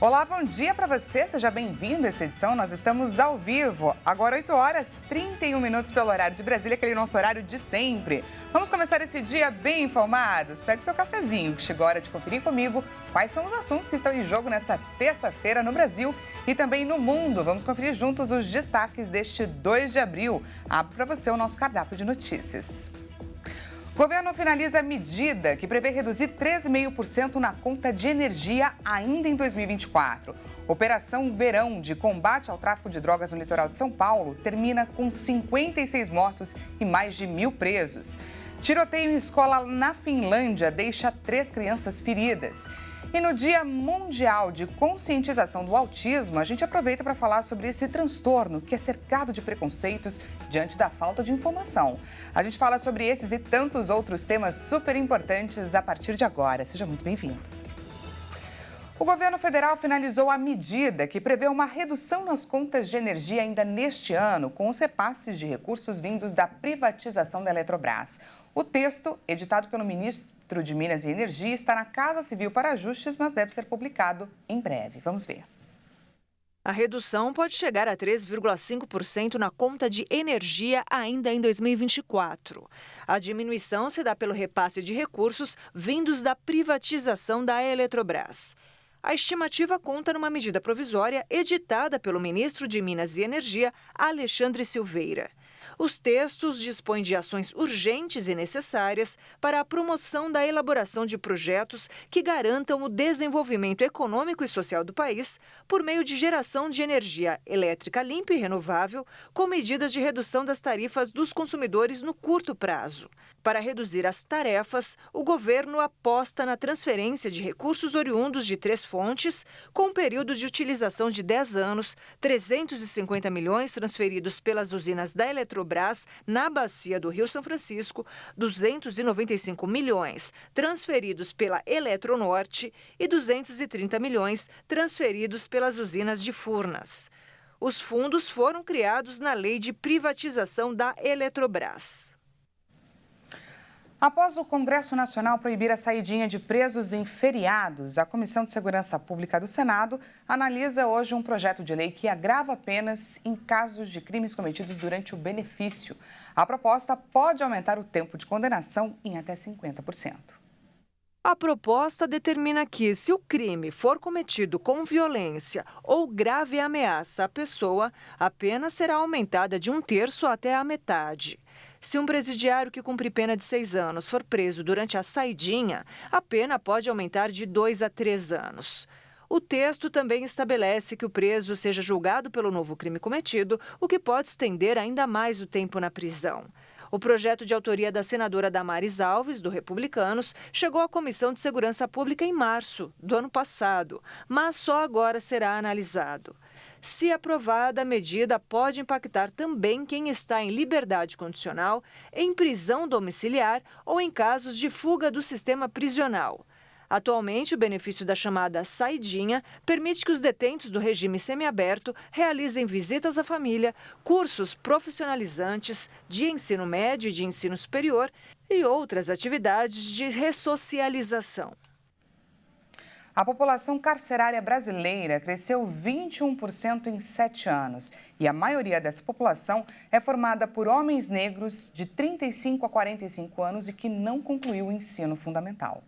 Olá, bom dia para você, seja bem-vindo a essa edição. Nós estamos ao vivo, agora 8 horas 31 minutos pelo horário de Brasília, aquele nosso horário de sempre. Vamos começar esse dia bem informados? Pegue seu cafezinho, que chegou a hora de conferir comigo quais são os assuntos que estão em jogo nessa terça-feira no Brasil e também no mundo. Vamos conferir juntos os destaques deste 2 de abril. Abro para você o nosso cardápio de notícias. O governo finaliza a medida que prevê reduzir 13,5% na conta de energia ainda em 2024. Operação Verão de combate ao tráfico de drogas no litoral de São Paulo termina com 56 mortos e mais de 1.000 presos. Tiroteio em escola na Finlândia deixa 3 crianças feridas. E no Dia Mundial de Conscientização do Autismo, a gente aproveita para falar sobre esse transtorno que é cercado de preconceitos diante da falta de informação. A gente fala sobre esses e tantos outros temas super importantes a partir de agora. Seja muito bem-vindo. O governo federal finalizou a medida que prevê uma redução nas contas de energia ainda neste ano, com os repasses de recursos vindos da privatização da Eletrobras. O texto, editado pelo ministro de Minas e Energia, está na Casa Civil para ajustes, mas deve ser publicado em breve. Vamos ver. A redução pode chegar a 3,5% na conta de energia ainda em 2024. A diminuição se dá pelo repasse de recursos vindos da privatização da Eletrobras. A estimativa conta numa medida provisória editada pelo ministro de Minas e Energia, Alexandre Silveira. Os textos dispõem de ações urgentes e necessárias para a promoção da elaboração de projetos que garantam o desenvolvimento econômico e social do país por meio de geração de energia elétrica limpa e renovável, com medidas de redução das tarifas dos consumidores no curto prazo. Para reduzir as tarefas, o governo aposta na transferência de recursos oriundos de 3 fontes, com um período de utilização de 10 anos, 350 milhões transferidos pelas usinas da Eletrobras na bacia do Rio São Francisco, 295 milhões transferidos pela Eletronorte e 230 milhões transferidos pelas usinas de Furnas. Os fundos foram criados na Lei de Privatização da Eletrobras. Após o Congresso Nacional proibir a saidinha de presos em feriados, a Comissão de Segurança Pública do Senado analisa hoje um projeto de lei que agrava penas em casos de crimes cometidos durante o benefício. A proposta pode aumentar o tempo de condenação em até 50%. A proposta determina que, se o crime for cometido com violência ou grave ameaça à pessoa, a pena será aumentada de 1/3 até a metade. Se um presidiário que cumpre pena de 6 anos for preso durante a saidinha, a pena pode aumentar de 2 a 3 anos. O texto também estabelece que o preso seja julgado pelo novo crime cometido, o que pode estender ainda mais o tempo na prisão. O projeto de autoria da senadora Damares Alves, do Republicanos, chegou à Comissão de Segurança Pública em março do ano passado, mas só agora será analisado. Se aprovada, a medida pode impactar também quem está em liberdade condicional, em prisão domiciliar ou em casos de fuga do sistema prisional. Atualmente, o benefício da chamada saidinha permite que os detentos do regime semiaberto realizem visitas à família, cursos profissionalizantes de ensino médio e de ensino superior e outras atividades de ressocialização. A população carcerária brasileira cresceu 21% em 7 anos e a maioria dessa população é formada por homens negros de 35 a 45 anos e que não concluiu o ensino fundamental.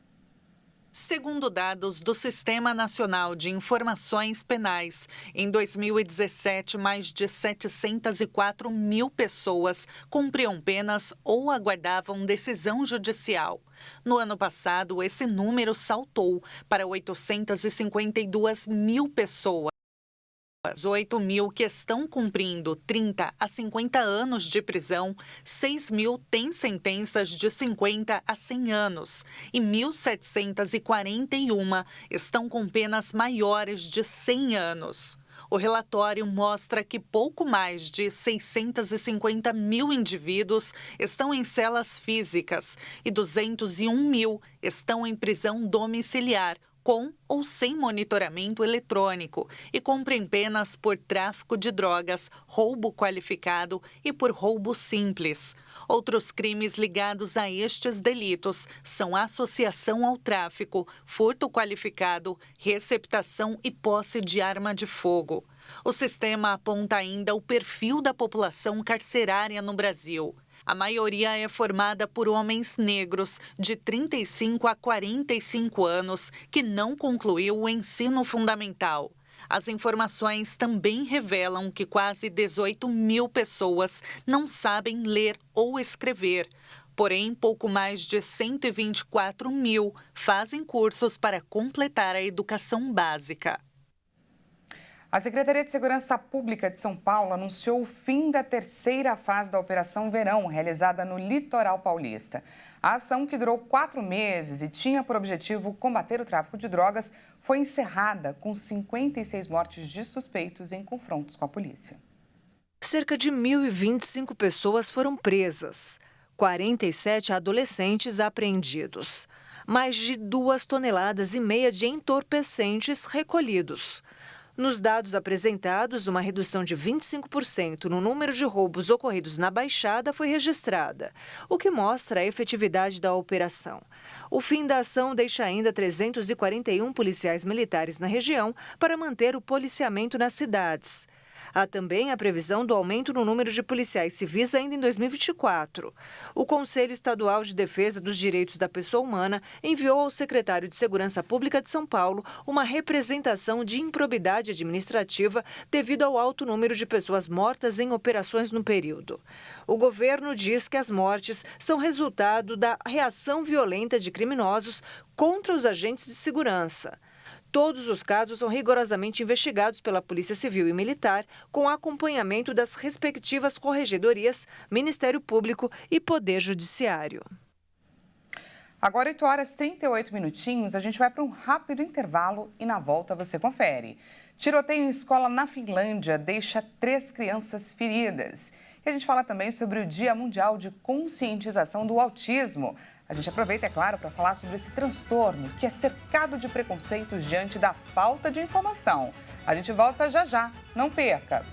Segundo dados do Sistema Nacional de Informações Penais, em 2017, mais de 704 mil pessoas cumpriam penas ou aguardavam decisão judicial. No ano passado, esse número saltou para 852 mil pessoas. 8 mil que estão cumprindo 30 a 50 anos de prisão, 6 mil têm sentenças de 50 a 100 anos e 1.741 estão com penas maiores de 100 anos. O relatório mostra que pouco mais de 650 mil indivíduos estão em celas físicas e 201 mil estão em prisão domiciliar, com ou sem monitoramento eletrônico e cumprem penas por tráfico de drogas, roubo qualificado e por roubo simples. Outros crimes ligados a estes delitos são associação ao tráfico, furto qualificado, receptação e posse de arma de fogo. O sistema aponta ainda o perfil da população carcerária no Brasil. A maioria é formada por homens negros de 35 a 45 anos que não concluiu o ensino fundamental. As informações também revelam que quase 18 mil pessoas não sabem ler ou escrever. Porém, pouco mais de 124 mil fazem cursos para completar a educação básica. A Secretaria de Segurança Pública de São Paulo anunciou o fim da terceira fase da Operação Verão, realizada no litoral paulista. A ação, que durou 4 meses e tinha por objetivo combater o tráfico de drogas, foi encerrada com 56 mortes de suspeitos em confrontos com a polícia. Cerca de 1.025 pessoas foram presas, 47 adolescentes apreendidos, mais de 2,5 toneladas de entorpecentes recolhidos. Nos dados apresentados, uma redução de 25% no número de roubos ocorridos na Baixada foi registrada, o que mostra a efetividade da operação. O fim da ação deixa ainda 341 policiais militares na região para manter o policiamento nas cidades. Há também a previsão do aumento no número de policiais civis ainda em 2024. O Conselho Estadual de Defesa dos Direitos da Pessoa Humana enviou ao secretário de Segurança Pública de São Paulo uma representação de improbidade administrativa devido ao alto número de pessoas mortas em operações no período. O governo diz que as mortes são resultado da reação violenta de criminosos contra os agentes de segurança. Todos os casos são rigorosamente investigados pela Polícia Civil e Militar, com acompanhamento das respectivas corregedorias, Ministério Público e Poder Judiciário. Agora, 8h38, a gente vai para um rápido intervalo e na volta você confere. Tiroteio em escola na Finlândia deixa 3 crianças feridas. E a gente fala também sobre o Dia Mundial de Conscientização do Autismo. A gente aproveita, é claro, para falar sobre esse transtorno que é cercado de preconceitos diante da falta de informação. A gente volta já já, não perca!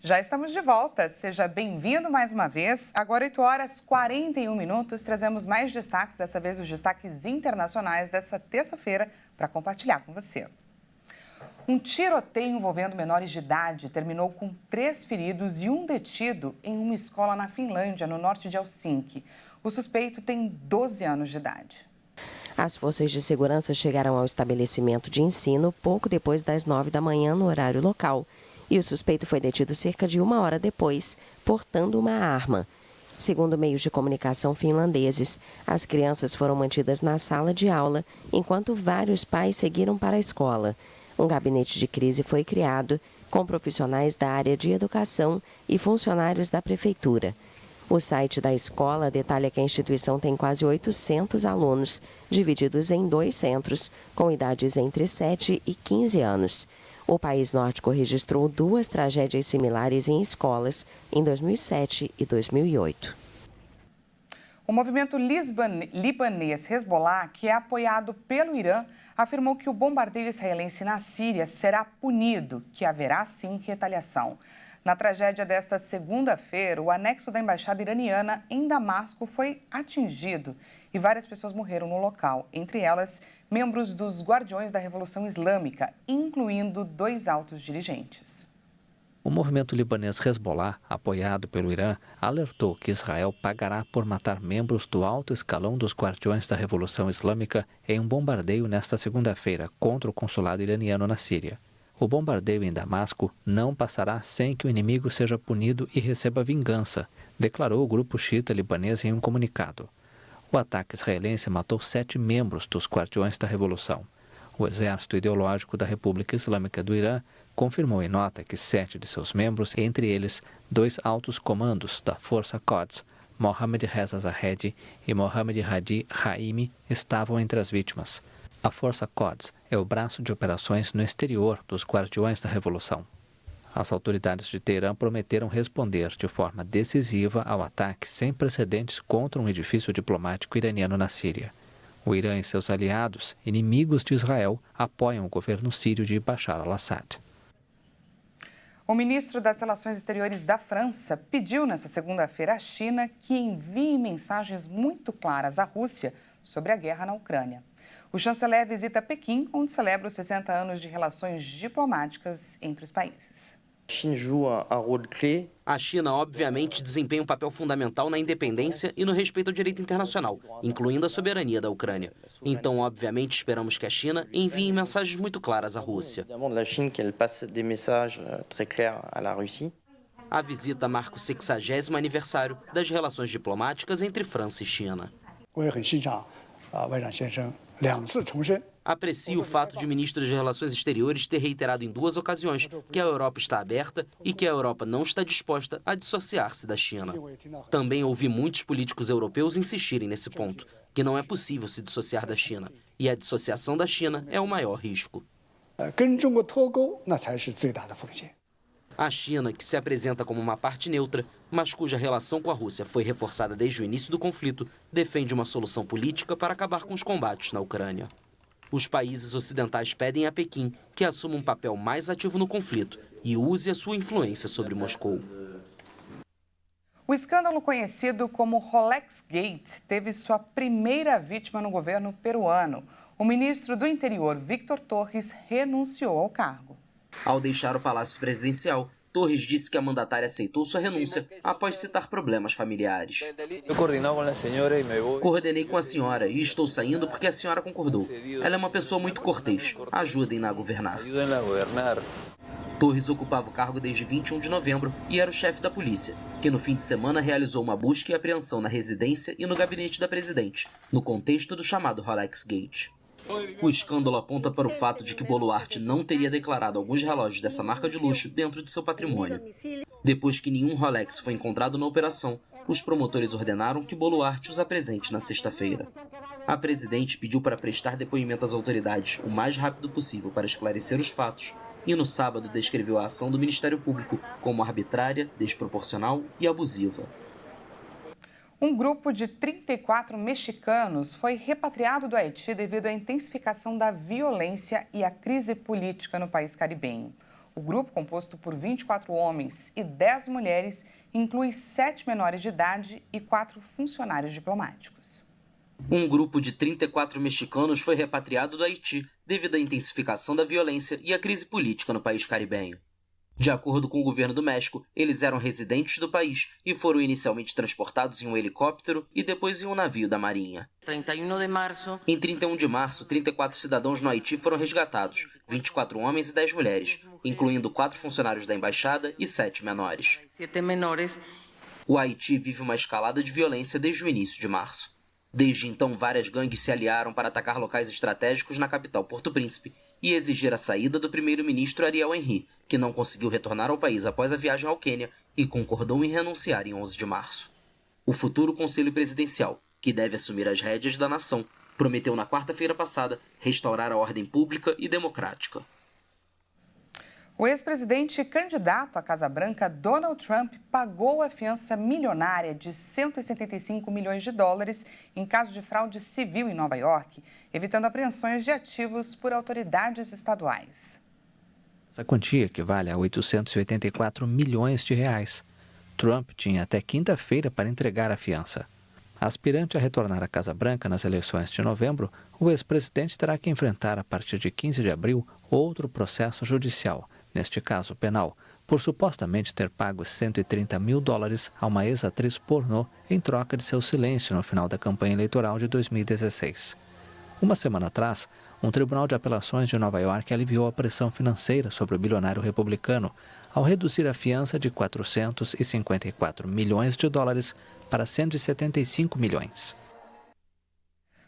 Já estamos de volta, seja bem-vindo mais uma vez. Agora, 8h41, trazemos mais destaques, dessa vez os destaques internacionais dessa terça-feira, para compartilhar com você. Um tiroteio envolvendo menores de idade terminou com 3 feridos e 1 detido em uma escola na Finlândia, no norte de Helsinki. O suspeito tem 12 anos de idade. As forças de segurança chegaram ao estabelecimento de ensino pouco depois das 9 da manhã no horário local. E o suspeito foi detido cerca de 1 hora depois, portando uma arma. Segundo meios de comunicação finlandeses, as crianças foram mantidas na sala de aula, enquanto vários pais seguiram para a escola. Um gabinete de crise foi criado, com profissionais da área de educação e funcionários da prefeitura. O site da escola detalha que a instituição tem quase 800 alunos, divididos em 2 centros, com idades entre 7 e 15 anos. O país nórdico registrou 2 tragédias similares em escolas em 2007 e 2008. O movimento libanês Hezbollah, que é apoiado pelo Irã, afirmou que o bombardeio israelense na Síria será punido, que haverá sim retaliação. Na tragédia desta segunda-feira, o anexo da embaixada iraniana em Damasco foi atingido e várias pessoas morreram no local, entre elas membros dos Guardiões da Revolução Islâmica, incluindo 2 altos dirigentes. O movimento libanês Hezbollah, apoiado pelo Irã, alertou que Israel pagará por matar membros do alto escalão dos Guardiões da Revolução Islâmica em um bombardeio nesta segunda-feira contra o consulado iraniano na Síria. O bombardeio em Damasco não passará sem que o inimigo seja punido e receba vingança, declarou o grupo xiita libanês em um comunicado. O ataque israelense matou 7 membros dos Guardiões da Revolução. O exército ideológico da República Islâmica do Irã confirmou em nota que 7 de seus membros, entre eles 2 altos comandos da Força Quds, Mohamed Reza Zahedi e Mohamed Hadi Raimi estavam entre as vítimas. A Força Quds é o braço de operações no exterior dos Guardiões da Revolução. As autoridades de Teherã prometeram responder de forma decisiva ao ataque sem precedentes contra um edifício diplomático iraniano na Síria. O Irã e seus aliados, inimigos de Israel, apoiam o governo sírio de Bashar al-Assad. O ministro das Relações Exteriores da França pediu nesta segunda-feira à China que envie mensagens muito claras à Rússia sobre a guerra na Ucrânia. O chanceler visita Pequim, onde celebra os 60 anos de relações diplomáticas entre os países. A China, obviamente, desempenha um papel fundamental na independência e no respeito ao direito internacional, incluindo a soberania da Ucrânia. Então, obviamente, esperamos que a China envie mensagens muito claras à Rússia. A visita marca o 60º aniversário das relações diplomáticas entre França e China. Aprecio o fato de o ministro das Relações Exteriores ter reiterado em 2 ocasiões que a Europa está aberta e que a Europa não está disposta a dissociar-se da China. Também ouvi muitos políticos europeus insistirem nesse ponto, que não é possível se dissociar da China, e a dissociação da China é o maior risco. A China, que se apresenta como uma parte neutra, mas cuja relação com a Rússia foi reforçada desde o início do conflito, defende uma solução política para acabar com os combates na Ucrânia. Os países ocidentais pedem a Pequim que assuma um papel mais ativo no conflito e use a sua influência sobre Moscou. O escândalo conhecido como Rolex Gate teve sua primeira vítima no governo peruano. O ministro do Interior, Victor Torres, renunciou ao cargo. Ao deixar o Palácio Presidencial, Torres disse que a mandatária aceitou sua renúncia após citar problemas familiares. Coordenei com a senhora e estou saindo porque a senhora concordou. Ela é uma pessoa muito cortês. Ajudem-na a governar. Torres ocupava o cargo desde 21 de novembro e era o chefe da polícia, que no fim de semana realizou uma busca e apreensão na residência e no gabinete da presidente, no contexto do chamado Rolex Gate. O escândalo aponta para o fato de que Boluarte não teria declarado alguns relógios dessa marca de luxo dentro de seu patrimônio. Depois que nenhum Rolex foi encontrado na operação, os promotores ordenaram que Boluarte os apresente na sexta-feira. A presidente pediu para prestar depoimento às autoridades o mais rápido possível para esclarecer os fatos e no sábado descreveu a ação do Ministério Público como arbitrária, desproporcional e abusiva. Um grupo de 34 mexicanos foi repatriado do Haiti devido à intensificação da violência e à crise política no país caribenho. O grupo, composto por 24 homens e 10 mulheres, inclui 7 menores de idade e 4 funcionários diplomáticos. Um grupo de 34 mexicanos foi repatriado do Haiti devido à intensificação da violência e à crise política no país caribenho. De acordo com o governo do México, eles eram residentes do país e foram inicialmente transportados em um helicóptero e depois em um navio da Marinha. Em 31 de março, 34 cidadãos no Haiti foram resgatados, 24 homens e 10 mulheres, incluindo 4 funcionários da embaixada e 7 menores. O Haiti vive uma escalada de violência desde o início de março. Desde então, várias gangues se aliaram para atacar locais estratégicos na capital Porto Príncipe e exigir a saída do primeiro-ministro Ariel Henry, que não conseguiu retornar ao país após a viagem ao Quênia e concordou em renunciar em 11 de março. O futuro Conselho Presidencial, que deve assumir as rédeas da nação, prometeu na quarta-feira passada restaurar a ordem pública e democrática. O ex-presidente candidato à Casa Branca, Donald Trump, pagou a fiança milionária de 175 milhões de dólares em caso de fraude civil em Nova York, evitando apreensões de ativos por autoridades estaduais. Essa quantia equivale a 884 milhões de reais. Trump tinha até quinta-feira para entregar a fiança. Aspirante a retornar à Casa Branca nas eleições de novembro, o ex-presidente terá que enfrentar, a partir de 15 de abril, outro processo judicial, neste caso penal, por supostamente ter pago 130 mil dólares a uma ex-atriz pornô em troca de seu silêncio no final da campanha eleitoral de 2016. Uma semana atrás, um tribunal de apelações de Nova York aliviou a pressão financeira sobre o bilionário republicano ao reduzir a fiança de 454 milhões de dólares para 175 milhões.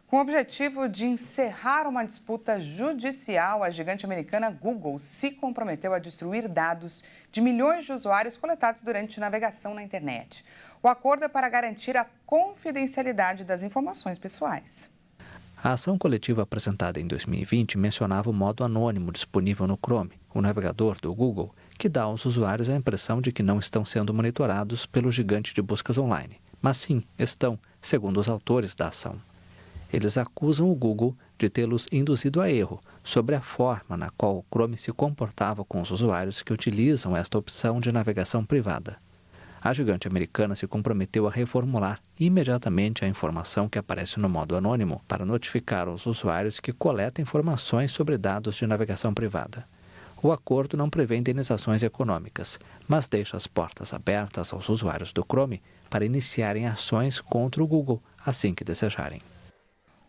Com o objetivo de encerrar uma disputa judicial, a gigante americana Google se comprometeu a destruir dados de milhões de usuários coletados durante navegação na internet. O acordo é para garantir a confidencialidade das informações pessoais. A ação coletiva apresentada em 2020 mencionava o modo anônimo disponível no Chrome, o navegador do Google, que dá aos usuários a impressão de que não estão sendo monitorados pelo gigante de buscas online. Mas sim, estão, segundo os autores da ação. Eles acusam o Google de tê-los induzido a erro sobre a forma na qual o Chrome se comportava com os usuários que utilizam esta opção de navegação privada. A gigante americana se comprometeu a reformular imediatamente a informação que aparece no modo anônimo para notificar os usuários que coletam informações sobre dados de navegação privada. O acordo não prevê indenizações econômicas, mas deixa as portas abertas aos usuários do Chrome para iniciarem ações contra o Google assim que desejarem.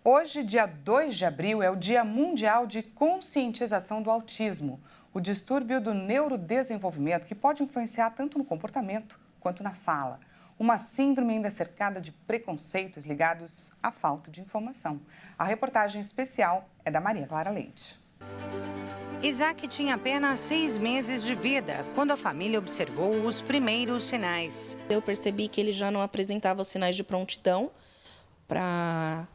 Hoje, dia 2 de abril, é o Dia Mundial de Conscientização do Autismo, o distúrbio do neurodesenvolvimento que pode influenciar tanto no comportamento quanto na fala. Uma síndrome ainda cercada de preconceitos ligados à falta de informação. A reportagem especial é da Maria Clara Leite. Isaac tinha apenas 6 meses de vida quando a família observou os primeiros sinais. Eu percebi que ele já não apresentava os sinais de prontidão para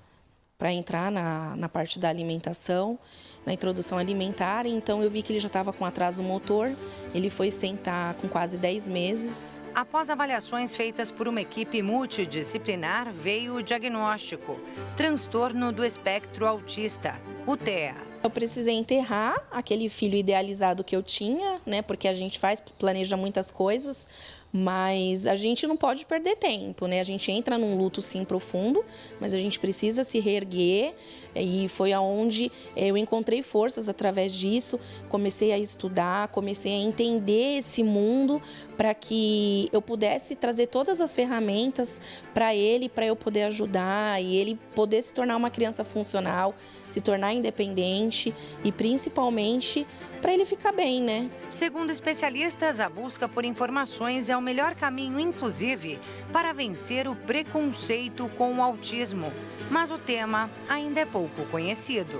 entrar na parte da alimentação, na introdução alimentar. Então eu vi que ele já estava com atraso motor, ele foi sentar com quase 10 meses. Após avaliações feitas por uma equipe multidisciplinar, veio o diagnóstico: transtorno do espectro autista, o TEA. Eu precisei enterrar aquele filho idealizado que eu tinha, né? Porque a gente planeja muitas coisas, mas a gente não pode perder tempo, né? A gente entra num luto, sim, profundo, mas a gente precisa se reerguer, e foi aonde eu encontrei forças através disso. Comecei a estudar, comecei a entender esse mundo para que eu pudesse trazer todas as ferramentas para ele, para eu poder ajudar e ele poder se tornar uma criança funcional, se tornar independente e principalmente para ele ficar bem, né? Segundo especialistas, a busca por informações é o melhor caminho, inclusive, para vencer o preconceito com o autismo. Mas o tema ainda é pouco conhecido.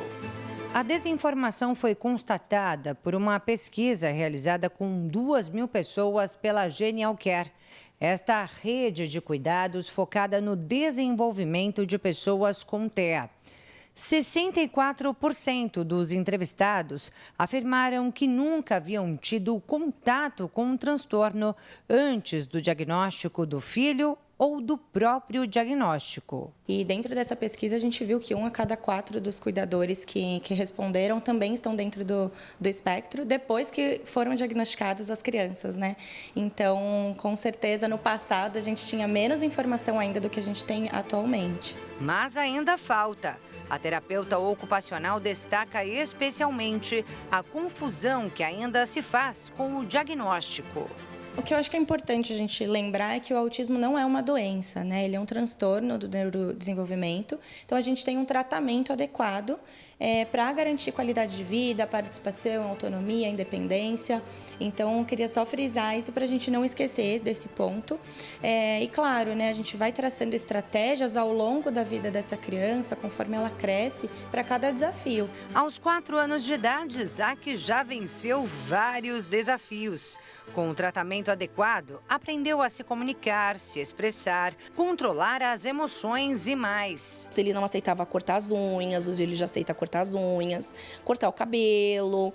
A desinformação foi constatada por uma pesquisa realizada com 2.000 pessoas pela Genial Care. Esta rede de cuidados focada no desenvolvimento de pessoas com TEA. 64% dos entrevistados afirmaram que nunca haviam tido contato com um transtorno antes do diagnóstico do filho ou do próprio diagnóstico. E dentro dessa pesquisa a gente viu que 1 a cada 4 dos cuidadores que responderam também estão dentro do espectro depois que foram diagnosticados as crianças, né? Então, com certeza, no passado a gente tinha menos informação ainda do que a gente tem atualmente. Mas ainda falta. A terapeuta ocupacional destaca especialmente a confusão que ainda se faz com o diagnóstico. O que eu acho que é importante a gente lembrar é que o autismo não é uma doença, né? Ele é um transtorno do neurodesenvolvimento. Então, a gente tem um tratamento adequado para garantir qualidade de vida, participação, autonomia, independência. Então, eu queria só frisar isso para a gente não esquecer desse ponto. E, claro, né, a gente vai traçando estratégias ao longo da vida dessa criança, conforme ela cresce, para cada desafio. Aos 4 anos de idade, Isaac já venceu vários desafios. Com o tratamento adequado, aprendeu a se comunicar, se expressar, controlar as emoções e mais. Se ele não aceitava cortar as unhas, hoje ele já aceita cortar as unhas, cortar o cabelo,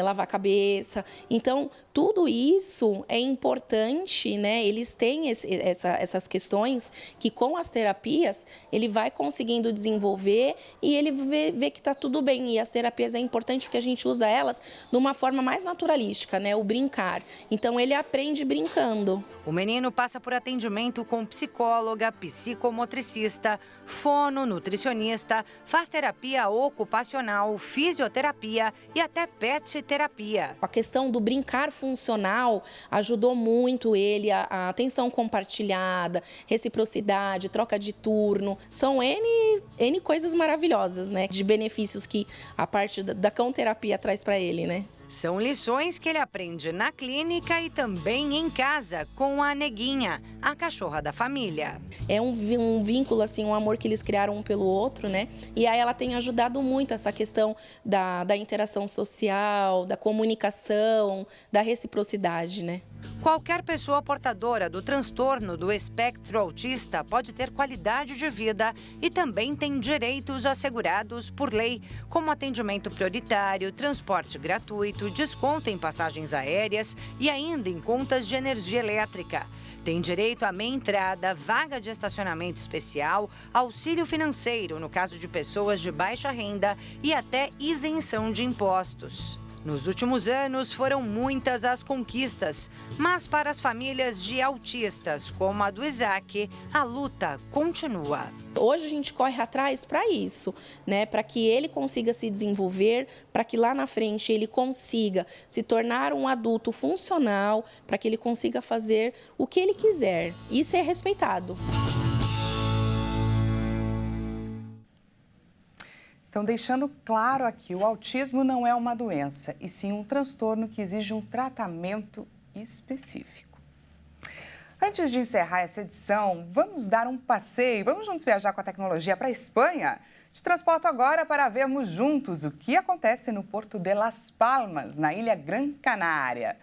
lavar a cabeça. Então, tudo isso é importante, né? Eles têm essas questões que com as terapias ele vai conseguindo desenvolver e ele vê que está tudo bem. E as terapias é importante porque a gente usa elas de uma forma mais naturalística, né? O brincar. Então, ele aprende brincando. O menino passa por atendimento com psicóloga, psicomotricista, fono, nutricionista, faz terapia ocupacional, fisioterapia e até pet terapia. A questão do brincar funcional ajudou muito ele, a atenção compartilhada, reciprocidade, troca de turno. São N coisas maravilhosas, né? De benefícios que a parte da cão-terapia traz para ele, né? São lições que ele aprende na clínica e também em casa com a Neguinha, a cachorra da família. É um vínculo, assim, um amor que eles criaram um pelo outro, né? E aí ela tem ajudado muito essa questão da interação social, da comunicação, da reciprocidade, né? Qualquer pessoa portadora do transtorno do espectro autista pode ter qualidade de vida e também tem direitos assegurados por lei, como atendimento prioritário, transporte gratuito, desconto em passagens aéreas e ainda em contas de energia elétrica. Tem direito à meia entrada, vaga de estacionamento especial, auxílio financeiro no caso de pessoas de baixa renda e até isenção de impostos. Nos últimos anos, foram muitas as conquistas, mas para as famílias de autistas, como a do Isaac, a luta continua. Hoje a gente corre atrás para isso, né? Para que ele consiga se desenvolver, para que lá na frente ele consiga se tornar um adulto funcional, para que ele consiga fazer o que ele quiser e ser respeitado. Então, deixando claro aqui, o autismo não é uma doença, e sim um transtorno que exige um tratamento específico. Antes de encerrar essa edição, vamos dar um passeio, vamos juntos viajar com a tecnologia para a Espanha? Te transporto agora para vermos juntos o que acontece no porto de Las Palmas, na ilha Gran Canária.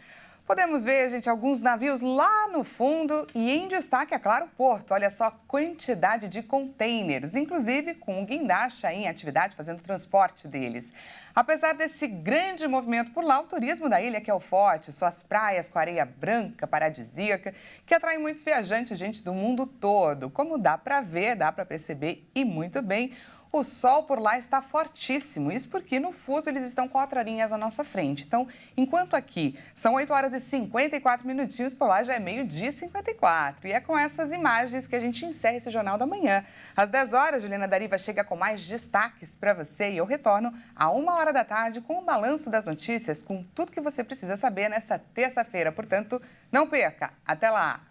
Podemos ver, gente, alguns navios lá no fundo e em destaque, é claro, o porto. Olha só a quantidade de containers, inclusive com o guindaste aí em atividade, fazendo o transporte deles. Apesar desse grande movimento por lá, o turismo da ilha que é o forte, suas praias com areia branca, paradisíaca, que atrai muitos viajantes, gente do mundo todo. Como dá para ver, dá para perceber e muito bem, o sol por lá está fortíssimo, isso porque no fuso eles estão 4 horinhas à nossa frente. Então, enquanto aqui são 8 horas e 54 minutinhos, por lá já é meio-dia e 54. E é com essas imagens que a gente encerra esse Jornal da Manhã. Às 10 horas, Juliana Dariva chega com mais destaques para você e eu retorno a 1 hora da tarde com o balanço das notícias, com tudo que você precisa saber nessa terça-feira. Portanto, não perca. Até lá!